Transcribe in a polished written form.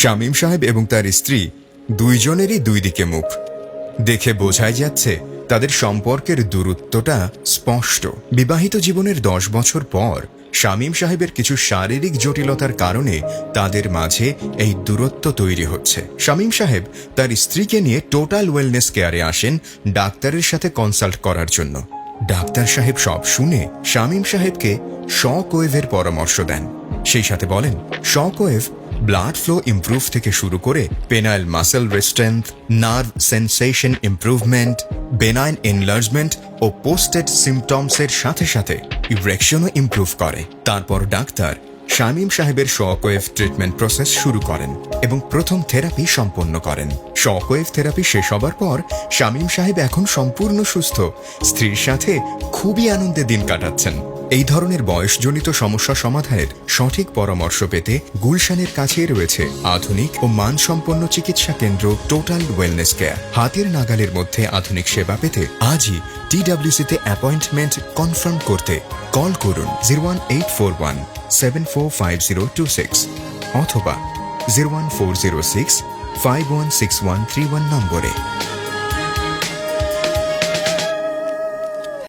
শামীম সাহেব এবং তার স্ত্রী দুইজনেরই দুই দিকে মুখ। দেখে বোঝাই যাচ্ছে তাদের সম্পর্কের দূরত্বটা স্পষ্ট। বিবাহিত জীবনের 10 বছর পর শামীম সাহেবের কিছু শারীরিক জটিলতার কারণে তাদের মাঝে এই দূরত্ব তৈরি হচ্ছে। শামীম সাহেব তার স্ত্রীকে নিয়ে টোটাল ওয়েলনেস কেয়ারে আসেন ডাক্তারের সাথে কনসাল্ট করার জন্য। ডাক্তার সাহেব সব শুনে শামীম সাহেবকে শক ওয়েভের পরামর্শ দেন। সেই সাথে বলেন, shock wave blood flow improve থেকে শুরু করে penile muscle restrength, nerve sensation improvement, benign enlargement ও পোস্টেড সিমটমসের সাথে সাথে ইরেকশনও ইমপ্রুভ করে। তারপর ডাক্তার শামীম সাহেবের শকওয়েভ ট্রিটমেন্ট প্রসেস শুরু করেন এবং প্রথম থেরাপি সম্পন্ন করেন। শকওয়েভ থেরাপি শেষ হবার পর শামীম সাহেব এখন সম্পূর্ণ সুস্থ, স্ত্রীর সাথে খুবই আনন্দে দিন কাটাচ্ছেন। এই ধরনের বয়সজনিত সমস্যা সমাধানের সঠিক পরামর্শ পেতে গুলশানের কাছেই রয়েছে আধুনিক ও মানসম্পন্ন চিকিৎসা কেন্দ্র টোটাল ওয়েলনেস কেয়ার। হাতের নাগালের মধ্যে আধুনিক সেবা পেতে আজই টিডব্লিউসিতে অ্যাপয়েন্টমেন্ট কনফার্ম করতে কল করুন 01841 745026 অথবা 01406 516131 নম্বরে।